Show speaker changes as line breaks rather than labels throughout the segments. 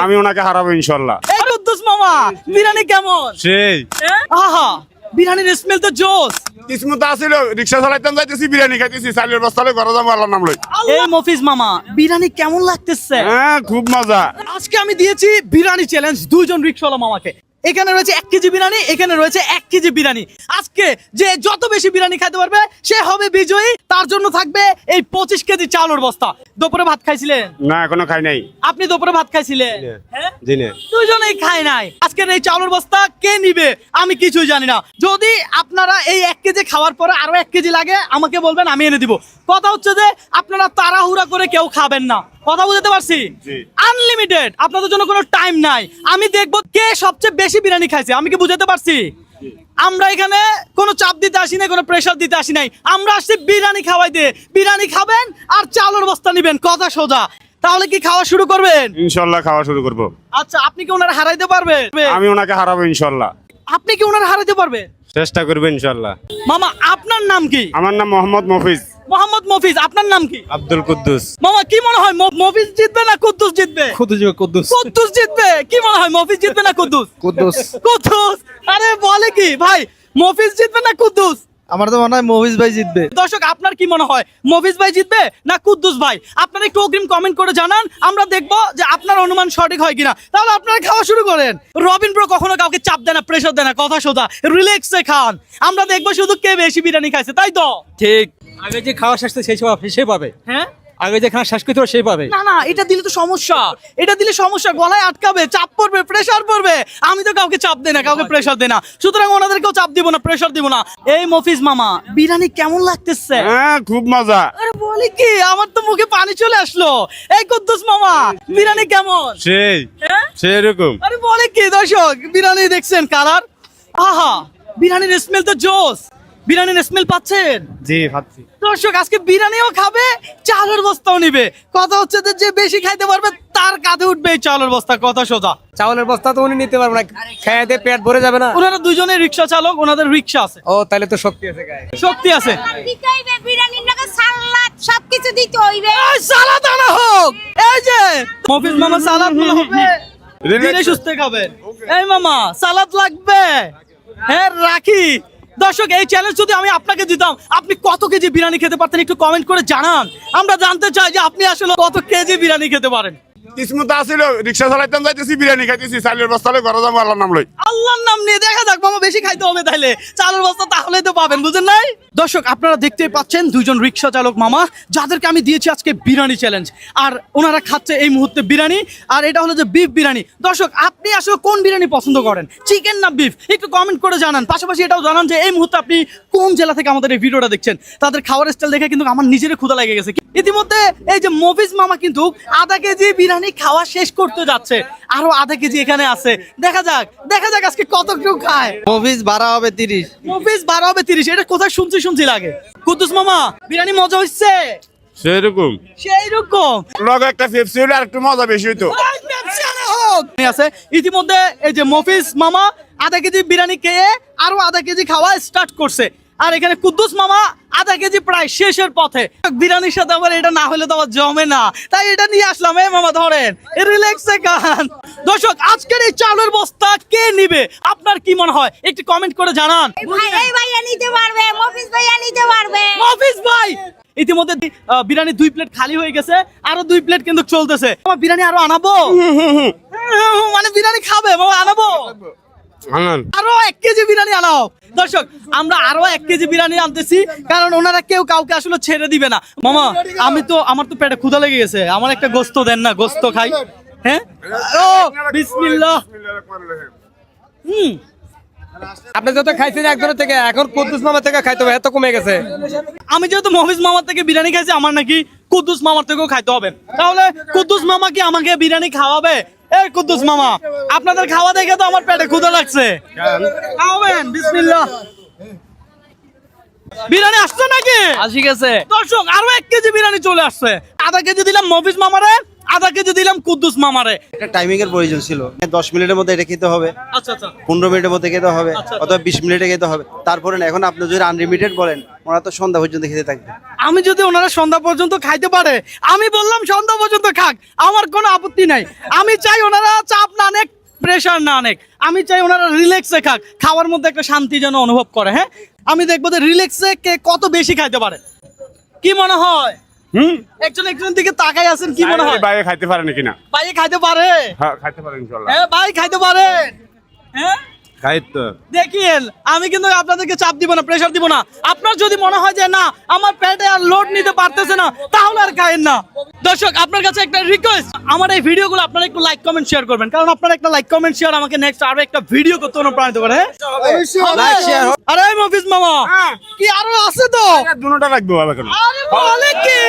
আমি ওনাকে হারাবো ইনশাল্লাহ।
এই কুদ্দুস মামা বিরিয়ানি কেমন?
সেই
আহা বিরিয়ানির স্মেল তো জোস।
কিসমত আসিল, রিক্সা চালাইতাম যাইতেছি, বিরিয়ানি খাইতেছি, চালের বস্তা লই ঘরে যাবো আল্লাহর নাম লই।
এই মফিজ মামা বিরিয়ানি কেমন লাগতেছে?
হ্যাঁ খুব মজা।
আজকে আমি দিয়েছি বিরিয়ানি চ্যালেঞ্জ দুইজন রিকশাওয়ালা মামাকে। এখানে রয়েছে 1 কেজি বিরিয়ানি, এখানে রয়েছে 1 কেজি বিরিয়ানি। আজকে যে যত বেশি বিরিয়ানি খেতে পারবে সে হবে বিজয়ী। তার জন্য থাকবে এই 25 কেজি চাউলের বস্তা। দুপুরে ভাত খাইছিলেন?
না এখনো খাই নাই।
আপনি দুপুরে ভাত খাইছিলেন? হ্যাঁ
জি না।
দুজনেই খায় নাই। আজকের এই চাউলের বস্তা কে নিবে আমি কিছুই জানি না। যদি আপনারা এই 1 কেজি খাওয়ার পরে আরো 1 কেজি লাগে আমাকে বলবেন, আমি এনে দিব। কথা হচ্ছে যে আপনারা তাড়াহুড়া করে কেউ খাবেন না। কথা বুঝতে পারছি? আনলিমিটেড, আপনাদের জন্য কোনো টাইম নাই। আমি দেখবো কে সবচেয়ে বেশি বিরিয়ানি খাইছে। আমি কি বুঝাতে পারছি? আমরা এখানে কোনো চাপ দিতে আসি নাই, কোনো প্রেসার দিতে আসি নাই। আমরা আসছি বিরিয়ানি খাওয়াইতে। বিরিয়ানি খাবেন আর চাউলের বস্তা নিবেন, কথা সোজা। তাহলে কি খাওয়া শুরু করবেন?
ইনশাল্লাহ খাওয়া শুরু করবো।
আচ্ছা আপনি কি ওনারা হারাইতে পারবেন?
আমি ওনাকে হারাবো ইনশাল্লাহ।
আপনি কি ওনারা হারাইতে পারবেন?
চেষ্টা করবো ইনশাল্লাহ।
মামা আপনার নাম কি?
আমার নাম মোহাম্মদ মফিজ।
মোহাম্মদ মফিজ। আপনার নাম কি?
আব্দুল কুদ্দুস।
মামা কি মনে হয় মফিজ জিতবে না কুদ্দুস জিতবে?
কুদ্দুস
কুদ্দুস জিতবে। কি মনে হয় মফিজ জিতবে না কুদ্দুস?
কুদ্দুস
কুদ্দুস। আরে বলে কি ভাই, মফিজ জিতবে না কুদ্দুস?
আমার তো মনে হয় মফিজ ভাই জিতবে।
দর্শক আপনার কি মনে হয় মফিজ ভাই জিতবে না কুদ্দুস ভাই? আপনারা একটু অগ্রিম কমেন্ট করে জানান, আমরা দেখবো যে আপনার অনুমান সঠিক হয় কিনা। তাহলে আপনারা খাওয়া শুরু করেন। রবিন ব্রো কখনো কাউকে চাপ দেয় না, প্রেসার দেয় না, কথা সোজা রিল্যাক্সে খান। আমরা দেখবো শুধু কে বেশি বিরিয়ানি খাইছে, তাই তো?
ঠিক, আগে যে খাওয়া শেষ সে পাবে।
হ্যাঁ
আগে যে খাওয়া শেষ করতে হবে সেই পাবে।
না না, এটা দিলে তো সমস্যা। এটা দিলে সমস্যা, গলায় আটকাবে, চাপ পড়বে, প্রেসার পড়বে। আমি তো কাউকে চাপ দেই না, কাউকে প্রেসার দেই না, সুতরাং ওনাদেরকেও চাপ দিব না, প্রেসার দিব না। এই মফিজ মামা বিরিয়ানি কেমন লাগতেছে?
হ্যাঁ খুব মজা।
আরে বলি কি, আমার তো মুখে পানি চলে আসলো। এই কুদ্দুস মামা বিরিয়ানি কেমন?
সেই
হ্যাঁ?
সেরকম।
আরে বলে কি দর্শক, বিরিয়ানি দেখছেন কালার, আহা বিরিয়ানির স্মেল তো জোস। বিরিয়ানির স্মেল পাচ্ছেন?
জি ভাবছি।
দর্শক আজকে বিরিয়ানিও খাবে, চালের বস্তাও নিবে। কথা হচ্ছে যে বেশি খাইতে পারবে তার কাঁধে উঠবে এই চালের বস্তা, কথা সোজা।
চাউলের বস্তা তো উনি নিতে পারবে না, খেয়ে দিয়ে পেট ভরে যাবে না।
ওনারা দুজনে রিক্সা চালক, ওনাদের রিক্সা আছে।
ও তাহলে তো শক্তি আছে গায়ে।
শক্তি আছে।
দিতে হইবে, বিরিয়ানির লগে সালাদ সবকিছু দিতে হইবে।
এই সালাদ আনা হোক। এই যে মফিজ মামা সালাদ গুলো হবে, ধীরে সুস্থে খাবেন। এই মামা সালাদ লাগবে? হ্যাঁ রাখি। দর্শক এই চ্যালেঞ্জ যদি আমি আপনাকে দিতাম, আপনি কত কেজি বিরিয়ানি খেতে পারতেন একটু কমেন্ট করে জানান। আমরা জানতে চাই যে আপনি আসলে কত কেজি বিরিয়ানি খেতে পারেন।
কিসমত আসিল, রিক্সা চালাইতাম যাইতেছি, বিরিয়ানি খাইতেছি, চালের বস্তা লই ঘরে যাবো আল্লাহর নাম লই।
আল্লাহর নাম নিয়ে দেখা যাক মামা, বেশি খাইতে হবে তাইলে চালের বস্তা তাহলেই তো পাবেন, বুঝেন নাই? দর্শক আপনারা দেখতেই পাচ্ছেন দুইজন রিক্সা চালক মামা, যাদেরকে আমি দিয়েছি আজকে বিরিয়ানি চ্যালেঞ্জ। আর ওনারা খাচ্ছে এই মুহূর্তে বিরিয়ানি, আর এটা হলো যে বিফ বিরিয়ানি। দর্শক আপনি আসলে কোন বিরিয়ানি পছন্দ করেন, চিকেন না বিফ? একটু কমেন্ট করে জানান। পাশাপাশি এটাও জানান যে এই মুহূর্তে আপনি কোন জেলা থেকে আমাদের এই ভিডিওটা দেখছেন। তাদের খাওয়ার স্টাইল দেখে কিন্তু আমার নিজের ক্ষুধা লেগে গেছে। ইতিমধ্যে এই যে মফিজ মামা কিন্তু আধা কেজি বিরিয়ানি খাওয়া শেষ করতে যাচ্ছে, আরো আধা কেজি এখানে আছে। দেখা যাক আজকে কতটুকু খায়।
মফিজ ভাড়া হবে 30।
মফিজ 12 হবে 30, এটা কোথায় শুনছি লাগে। কুদ্দুস মামা বিরিয়ানি মজা হচ্ছে?
সেরকম।
সেই রকম
লগে একটা পেপসি হলে আর একটু মজা বেশি হইতো।
আছে। ইতিমধ্যে এই যে মফিজ মামা আধা কেজি বিরিয়ানি খেয়ে আরো আধা কেজি খাওয়া স্টার্ট করছে। আর এখানে কুদ্দুস মামা আধা কেজি প্রায় শেষের পথে। বিরিয়ানির সাথে আবার এটা না হলে তো আবার জমে না, তাই এটা নিয়ে আসলাম। এই মামা ধরেন, রিল্যাক্সে খান। দর্শক আজকের এই চালের বস্তা কে নিবে আপনার কি মনে হয় একটু কমেন্ট করে জানান।
এই ভাইয়া নিতে পারবে, মফিজ ভাইয়া নিতে পারবে।
মফিজ ভাই ইতিমধ্যে বিরিয়ানি 2 প্লেট খালি হয়ে গেছে, আরো 2 প্লেট কিন্তু চলতেছে। মামা বিরিয়ানি আরো আনাবো? মানে বিরিয়ানি খাবে মামা, আনাবো আরো 1 কেজি বিরিয়ানি আনাও। দর্শক আমরা আরো 1 কেজি বিরিয়ানি আনতেছি, কারণ ওনারা কেউ কাউকে আসলে ছেড়ে দিবে না। মামা আমার তো পেটে ক্ষুধা লেগে গেছে, আমার একটা গোস্ত দেন না, গোস্ত খাই। হ্যাঁ ও বিসমিল্লাহ।
আপনি যত খাইছেন একজনের থেকে, এখন কুদ্দুস মামা থেকে খাইতে হবে, এত কমে গেছে।
আমি যেহেতু মফিজ মামার থেকে বিরিয়ানি খাইছি, আমার নাকি কুদ্দুস মামার থেকেও খাইতে হবে। তাহলে কুদ্দুস মামা কি আমাকে বিরিয়ানি খাওয়াবে? এই কুদ্দুস মামা আপনাদের খাওয়া দেখে তো আমার পেটে ক্ষুধা লাগছে, খাওয়াবেন? বিসমিল্লাহ। বিরিয়ানি আসছে নাকি?
আসি গেছে।
দর্শক আরো 1 কেজি বিরিয়ানি চলে আসছে। আধা কেজি দিলাম মফিজ মামারে, আধা কেজি দিলাম কুদ্দুস মামারে।
একটা টাইমিং এর প্রয়োজন ছিল, 10 মিনিটের মধ্যে এটা খেতে হবে,
আচ্ছা আচ্ছা
15 মিনিটের মধ্যে খেতে হবে,
আচ্ছা।
অথবা 20 মিনিটে খেতে হবে। তারপরে না, এখন আপনি যদি আনলিমিটেড বলেন, ওরা তো সন্ধ্যা পর্যন্ত খেতে থাকবে।
আমি যদি ওনারা সন্ধ্যা পর্যন্ত খাইতে পারে, আমি বললাম সন্ধ্যা পর্যন্ত খাক, আমার কোনো আপত্তি নাই। আমি চাই ওনারা চাপ না নেক, প্রেশার না নেক, আমি চাই ওনারা রিল্যাক্সে খাক, খাওয়ার মধ্যে একটা শান্তি যেন অনুভব করে। হ্যাঁ, আমি দেখবো যে রিল্যাক্সে কে কত বেশি খাইতে পারে। কি মনে হয়? একজন দিকে তাকাই আছেন, কি মনে হয়?
বাইরে খাইতে পারেন কিনা?
ভাই খাইতে পারে?
হ্যাঁ খাইতে পারেন ইনশাআল্লাহ।
হ্যাঁ ভাই খাইতে পারে। হ্যাঁ
খাইতে
দেখিয়েন, আমি কিন্তু আপনাদেরকে চাপ দিব না, প্রেশার দিব না। আপনার যদি মনে হয় যে না আমার পেটে আর লোড নিতে পারতেছে না, তাহলে আর খায়েন না। দর্শক, আপনার কাছে একটা রিকোয়েস্ট, আমার এই ভিডিওগুলো আপনারা একটু লাইক কমেন্ট শেয়ার করবেন, কারণ আপনার একটা লাইক কমেন্ট শেয়ার আমাকে নেক্সট আরো একটা ভিডিও করতে অনুপ্রাণিত করে। হ্যাঁ?
Like, share হবে।
আরে মফিজ মামা, কি আরো আছে তো?
দুটোটা রাখবো বাবা কেন?
আরে বলে কি?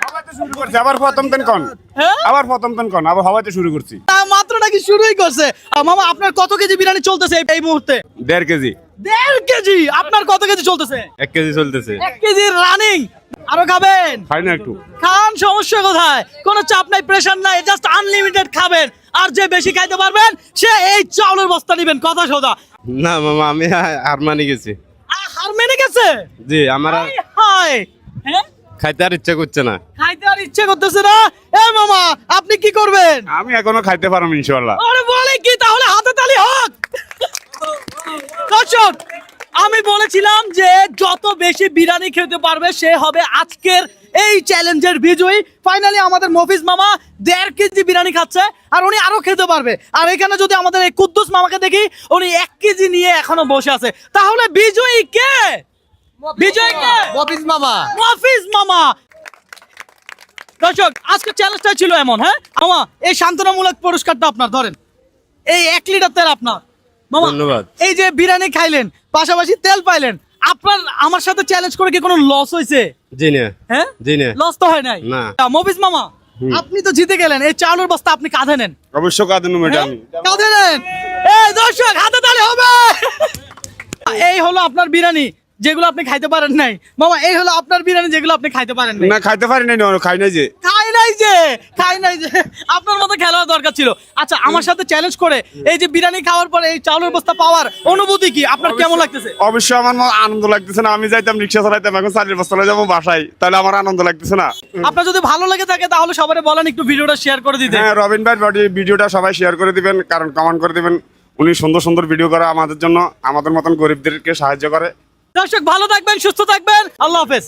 হওয়াতে শুরু করছি, আবার প্রথম দিন কোন?
হ্যাঁ?
আবার প্রথম দিন কোন? আবার হওয়াতে শুরু করছি।
মাত্র নাকি শুরুই করছে। মামা আপনার কত কেজি বিরিয়ানি চলতেছে এই মুহূর্তে?
1.5 কেজি।
1.5 কেজি। আপনার কত কেজি চলতেছে?
1 কেজি চলতেছে।
1 কেজি রানিং। আরো খাবেন?
খাই না একটু?
খান, সমস্যা কোথায়? কোনো চাপ নাই, প্রেশার নাই, জাস্ট আনলিমিটেড খাবেন। আর যে বেশি খাইতে পারবেন সে এই চাউলের বস্তা নিবেন, কথা সোজা।
না মামা, আমি হার মানি গেছি।
হার মেনে গেছে?
জি, আমার আর
হায়, হ্যাঁ
খাইতে আর ইচ্ছা করছে না।
খাইতে আর ইচ্ছে করতেছে না। এ মামা, আপনি কি করবেন?
আমি এখনো খাইতে পারবো ইনশাআল্লাহ।
আরে বলে কি, তাহলে হাতে তালি হোক। দর্শক, আমি বলেছিলাম যে যত বেশি বিরিয়ানি খেতে পারবে সে হবে আজকের এই চ্যালেঞ্জের বিজয়ী। ফাইনালি আমাদের মফিজ মামা 1.5 কেজি বিরিয়ানি খাচ্ছে, আর উনি আরো খেতে পারবে। আর এখানে যদি আমাদের এই কুদ্দুস মামাকে দেখি, উনি 1 কেজি নিয়ে এখনো বসে আছে। তাহলে বিজয়ী কে? বিজয়ী কে?
মফিজ মামা।
মফিজ মামা। দর্শক, আজকে চ্যালেঞ্জটা ছিল এমন। হ্যাঁ মামা, এই সান্ত্বনামূলক পুরস্কারটা আপনার, ধরেন। এই 1 লিটার তেল আপনার মামা।
ধন্যবাদ।
এই যে বিরিয়ানি খাইলেন, পাশাপাশি তেল পাইলেন, আপনার আমার সাথে চ্যালেঞ্জ করে কি কোনো লস হয়েছে?
জি না।
হ্যাঁ,
জি না।
লস তো হয় নাই।
না।
মফিজ মামা, আপনি তো জিতে গেলেন। এই চাউলের বস্তা আপনি কাঁধে নেন।
অবশ্যই কাঁদে নেবো এটা আমি।
কাঁধে নেন। এই দর্শক, হাতে তালি হবে। এই হলো আপনার বিরিয়ানি যেগুলো আপনি খাইতে পারেন নাই। মামা, এই হলো আপনার বিরিয়ানি যেগুলো আপনি খাইতে পারেন নাই।
না খাইতে পারি নাই, খাই নাই যে।
খাই নাই যে আপনার মতো খেলার দরকার ছিল। আচ্ছা, আমার সাথে চ্যালেঞ্জ করে এই যে বিরিয়ানি খাওয়ার পরে এই চাউলের বস্তা পাওয়ার অনুভূতি কি? আপনার কেমন লাগতেছে?
অবশ্যই আমার আনন্দ লাগতেছে না। আমি যাইতাম রিক্সা চালাইতাম, এখন চালের বস্তা যাবো বাসায়, তাহলে আমার আনন্দ লাগতেছে না।
আপনার যদি ভালো লেগে থাকে তাহলে সবাই বলেন একটু ভিডিওটা শেয়ার করে দিতে।
হ্যাঁ, রবিন ভাই ভিডিওটা সবাই শেয়ার করে দিবেন, কারণ কমেন্ট করে দিবেন। উনি সুন্দর সুন্দর ভিডিও করে আমাদের জন্য, আমাদের মতন গরিবদেরকে সাহায্য করে।
দর্শক, ভালো থাকবেন, সুস্থ থাকবেন, আল্লাহ হাফেজ।